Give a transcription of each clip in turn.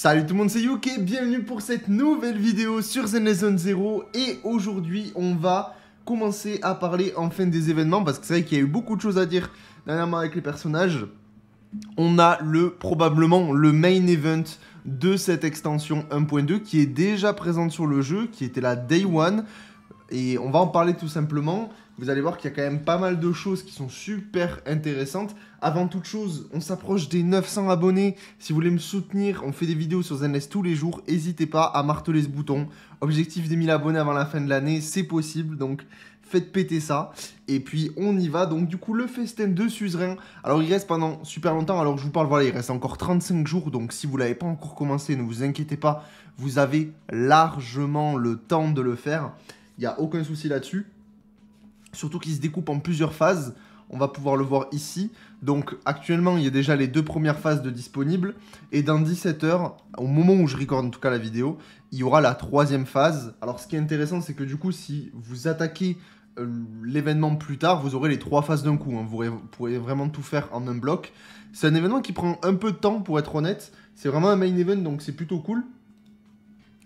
Salut tout le monde, c'est Yoke, bienvenue pour cette nouvelle vidéo sur Zenless Zone Zero. Et aujourd'hui, on va commencer à parler enfin des événements, parce que c'est vrai qu'il y a eu beaucoup de choses à dire dernièrement avec les personnages. On a probablement le main event de cette extension 1.2 qui est déjà présente sur le jeu, qui était la Day 1. Et on va en parler tout simplement. Vous allez voir qu'il y a quand même pas mal de choses qui sont super intéressantes. Avant toute chose, on s'approche des 900 abonnés. Si vous voulez me soutenir, on fait des vidéos sur Zenless tous les jours. N'hésitez pas à marteler ce bouton. Objectif des 1000 abonnés avant la fin de l'année, c'est possible. Donc faites péter ça. Et puis on y va. Donc du coup, le festin de suzerain. Alors il reste pendant super longtemps. Alors je vous parle, voilà, il reste encore 35 jours. Donc si vous ne l'avez pas encore commencé, ne vous inquiétez pas. Vous avez largement le temps de le faire. Il n'y a aucun souci là-dessus. Surtout qu'il se découpe en plusieurs phases. On va pouvoir le voir ici. Donc actuellement, il y a déjà les 2 premières phases de disponibles. Et dans 17 heures, au moment où je recorde en tout cas la vidéo, il y aura la 3e phase. Alors ce qui est intéressant, c'est que du coup, si vous attaquez l'événement plus tard, vous aurez les 3 phases d'un coup. Hein. Vous pourrez vraiment tout faire en un bloc. C'est un événement qui prend un peu de temps, pour être honnête. C'est vraiment un main event, donc c'est plutôt cool.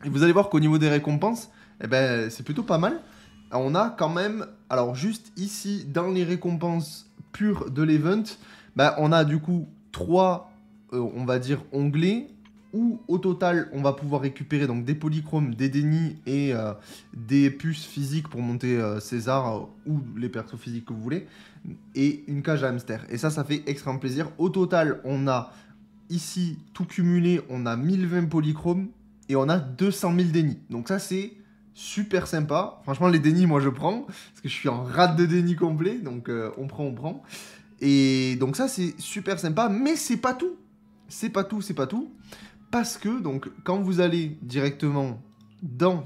Et vous allez voir qu'au niveau des récompenses, eh ben, c'est plutôt pas mal. On a quand même, alors juste ici, dans les récompenses pures de l'event, bah, on a du coup 3, on va dire, onglets, où au total, on va pouvoir récupérer donc des polychromes, des dénis et des puces physiques pour monter César ou les persos physiques que vous voulez, et une cage à hamster. Et ça fait extrêmement plaisir. Au total, on a ici, tout cumulé, on a 1020 polychromes et on a 200 000 dénis. Donc ça, c'est super sympa. Franchement, les dénis, moi, je prends. Parce que je suis en rate de dénis complet. Donc, on prend. Et donc, ça, c'est super sympa. Mais c'est pas tout. C'est pas tout. Parce que, donc, quand vous allez directement dans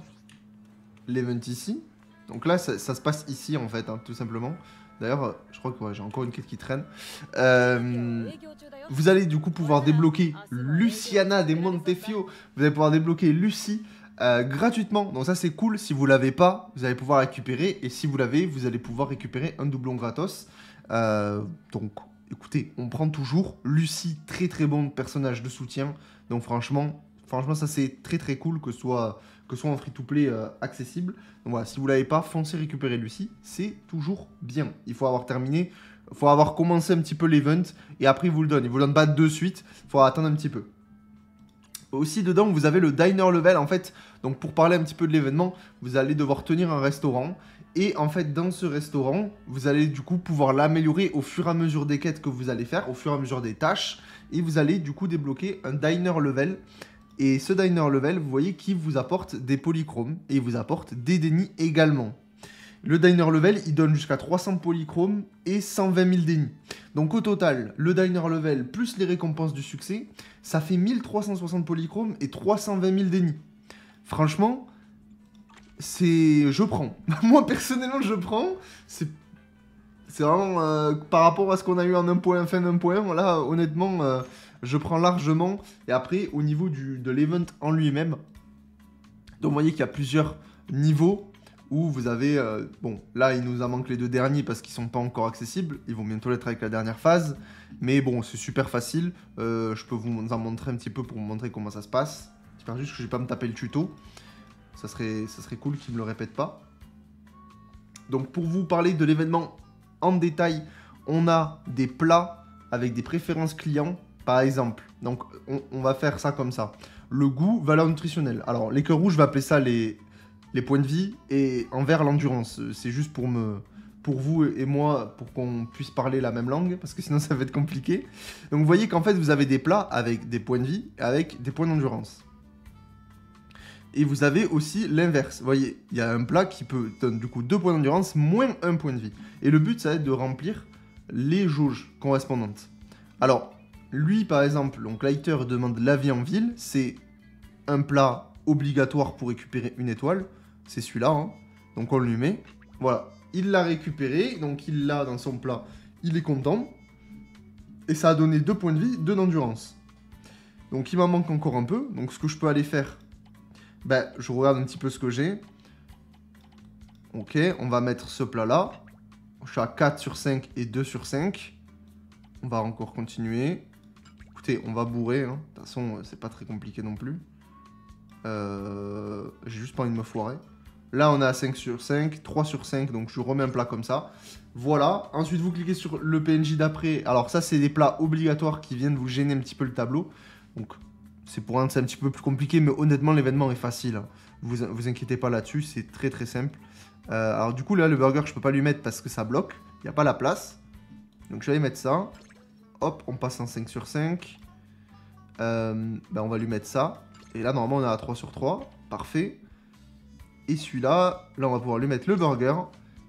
l'event ici. Donc là, ça se passe ici, en fait, hein, tout simplement. D'ailleurs, je crois que ouais, j'ai encore une quête qui traîne. Vous allez, du coup, pouvoir débloquer Luciana des Montefio. Vous allez pouvoir débloquer Lucie. Gratuitement, donc ça c'est cool. Si vous l'avez pas, vous allez pouvoir récupérer, et si vous l'avez, vous allez pouvoir récupérer un doublon gratos. Donc écoutez, on prend toujours. Lucie, très très bon personnage de soutien, donc franchement ça c'est très très cool que ce soit en free-to-play accessible. Donc voilà, si vous l'avez pas, foncez récupérer Lucie, c'est toujours bien. Il faut avoir terminé, il faut avoir commencé un petit peu l'event, et après il vous le donne. Il vous le donne pas de suite, il faut attendre un petit peu. Aussi dedans, vous avez le diner level. En fait, donc pour parler un petit peu de l'événement, vous allez devoir tenir un restaurant. Et en fait, dans ce restaurant, vous allez du coup pouvoir l'améliorer au fur et à mesure des quêtes que vous allez faire, au fur et à mesure des tâches. Et vous allez du coup débloquer un diner level. Et ce diner level, vous voyez qu'il vous apporte des polychromes et il vous apporte des dénis également. Le diner level, il donne jusqu'à 300 polychromes et 120 000 dénis. Donc au total, le diner level plus les récompenses du succès, ça fait 1360 polychromes et 320 000 dénis. Franchement, je prends. Moi personnellement, je prends. C'est vraiment par rapport à ce qu'on a eu en 1.1, fin 1.1, là honnêtement, je prends largement. Et après, au niveau de l'event en lui-même, donc vous voyez qu'il y a plusieurs niveaux. Où vous avez, bon, là il nous en manque les 2 derniers parce qu'ils sont pas encore accessibles, ils vont bientôt l'être avec la dernière phase, mais bon, c'est super facile, je peux vous en montrer un petit peu pour vous montrer comment ça se passe. J'espère juste que je vais pas me taper le tuto, ça serait cool qu'ils me le répètent pas. Donc pour vous parler de l'événement en détail, on a des plats avec des préférences clients, par exemple, donc on va faire ça comme ça. Le goût, valeur nutritionnelle. Alors les cœurs rouges, je vais appeler ça les points de vie, et en vert l'endurance. C'est juste pour vous et moi, pour qu'on puisse parler la même langue, parce que sinon ça va être compliqué. Donc vous voyez qu'en fait vous avez des plats avec des points de vie, avec des points d'endurance. Et vous avez aussi l'inverse. Vous voyez, il y a un plat qui peut donner du coup 2 points d'endurance moins 1 point de vie. Et le but, ça va être de remplir les jauges correspondantes. Alors, lui par exemple, donc Lighter demande la vie en ville, c'est un plat obligatoire pour récupérer une étoile. C'est celui-là, hein. Donc on lui met. Voilà, il l'a récupéré, donc il l'a dans son plat, il est content. Et ça a donné 2 points de vie, 2 d'endurance. Donc il m'en manque encore un peu. Donc ce que je peux aller faire, ben, je regarde un petit peu ce que j'ai. Ok, on va mettre ce plat-là. Je suis à 4 sur 5 et 2 sur 5. On va encore continuer. Écoutez, on va bourrer, hein. De toute façon, c'est pas très compliqué non plus. J'ai juste pas envie de me foirer. Là, on est à 5 sur 5, 3 sur 5, donc je remets un plat comme ça. Voilà. Ensuite, vous cliquez sur le PNJ d'après. Alors ça, c'est des plats obligatoires qui viennent vous gêner un petit peu le tableau. Donc, c'est pour un, c'est un petit peu plus compliqué, mais honnêtement, l'événement est facile. Vous inquiétez pas là-dessus, c'est très très simple. Alors du coup, là, le burger, je peux pas lui mettre parce que ça bloque. Il n'y a pas la place. Donc, je vais aller mettre ça. Hop, on passe en 5 sur 5. Ben, on va lui mettre ça. Et là, normalement, on est à 3 sur 3. Parfait. Et celui-là, là, on va pouvoir lui mettre le burger.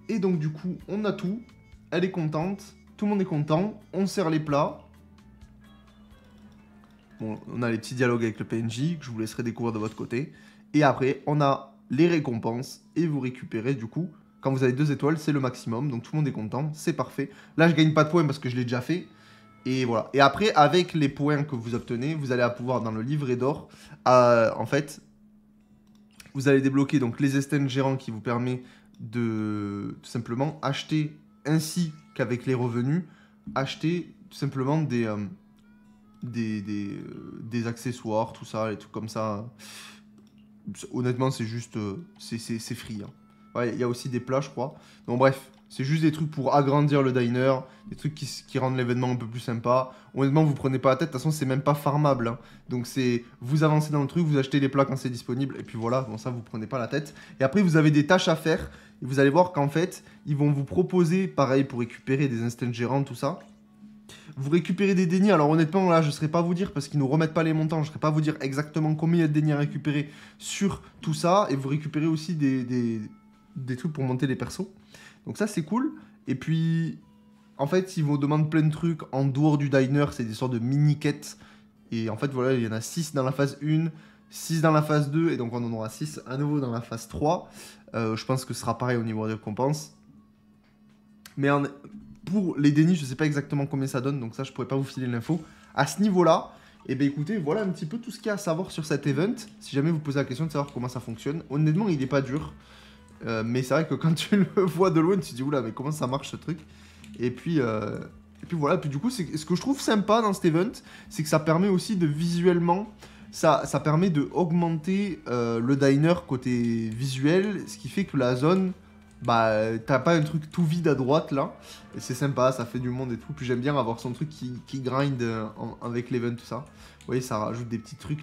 Et donc, du coup, on a tout. Elle est contente. Tout le monde est content. On sert les plats. Bon, on a les petits dialogues avec le PNJ que je vous laisserai découvrir de votre côté. Et après, on a les récompenses. Et vous récupérez, du coup, quand vous avez 2 étoiles, c'est le maximum. Donc, tout le monde est content. C'est parfait. Là, je gagne pas de points parce que je l'ai déjà fait. Et voilà. Et après, avec les points que vous obtenez, vous allez pouvoir, dans le livret d'or, en fait, vous allez débloquer donc les estampes gérants qui vous permet de tout simplement acheter, ainsi qu'avec les revenus, acheter tout simplement des accessoires, tout ça, les trucs comme ça. Honnêtement, c'est juste, c'est free. Hein. Ouais, il y a aussi des plats, je crois. Donc bref, c'est juste des trucs pour agrandir le diner, des trucs qui rendent l'événement un peu plus sympa. Honnêtement, vous prenez pas la tête, de toute façon, c'est même pas farmable. Hein. Donc c'est, vous avancez dans le truc, vous achetez les plats quand c'est disponible, et puis voilà, bon ça, vous prenez pas la tête. Et après, vous avez des tâches à faire, et vous allez voir qu'en fait, ils vont vous proposer, pareil, pour récupérer des instants gérants, tout ça. Vous récupérez des dénis, alors honnêtement là je ne saurais pas vous dire parce qu'ils ne nous remettent pas les montants, je ne saurais pas vous dire exactement combien il y a de dénis à récupérer sur tout ça. Et vous récupérez aussi des trucs pour monter les persos. Donc ça c'est cool. Et puis en fait ils vous demandent plein de trucs en dehors du diner, c'est des sortes de mini-quêtes. Et en fait voilà, il y en a 6 dans la phase 1, 6 dans la phase 2 et donc on en aura 6 à nouveau dans la phase 3. Je pense que ce sera pareil au niveau des récompenses. Mais pour les dénis, je ne sais pas exactement combien ça donne, donc ça, je ne pourrais pas vous filer l'info. À ce niveau-là, et bien écoutez, voilà un petit peu tout ce qu'il y a à savoir sur cet event. Si jamais vous posez la question de savoir comment ça fonctionne, honnêtement, il n'est pas dur. Mais c'est vrai que quand tu le vois de loin, tu te dis, oula, mais comment ça marche ce truc? Et puis voilà, et puis du coup, ce que je trouve sympa dans cet event, c'est que ça permet aussi de visuellement... Ça permet de augmenter le diner côté visuel, ce qui fait que la zone... Bah, t'as pas un truc tout vide à droite là, et c'est sympa, ça fait du monde et tout. Puis j'aime bien avoir son truc qui grind avec l'event, tout ça. Vous voyez, ça rajoute des petits trucs.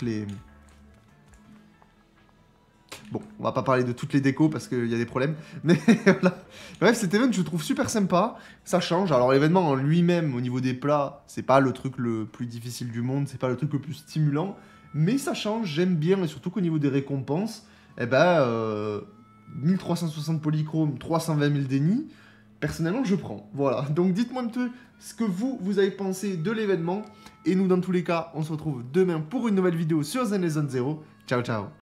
Bon, on va pas parler de toutes les décos parce qu'il y a des problèmes, mais voilà. Bref, cet event je trouve super sympa, ça change. Alors, l'événement en lui-même, au niveau des plats, c'est pas le truc le plus difficile du monde, c'est pas le truc le plus stimulant, mais ça change, j'aime bien, et surtout qu'au niveau des récompenses, eh ben. 1360 polychromes, 320 000 dénis, personnellement je prends. Voilà, donc dites-moi un peu ce que vous avez pensé de l'événement. Et nous dans tous les cas, on se retrouve demain pour une nouvelle vidéo sur Zen Zone 0. Ciao ciao.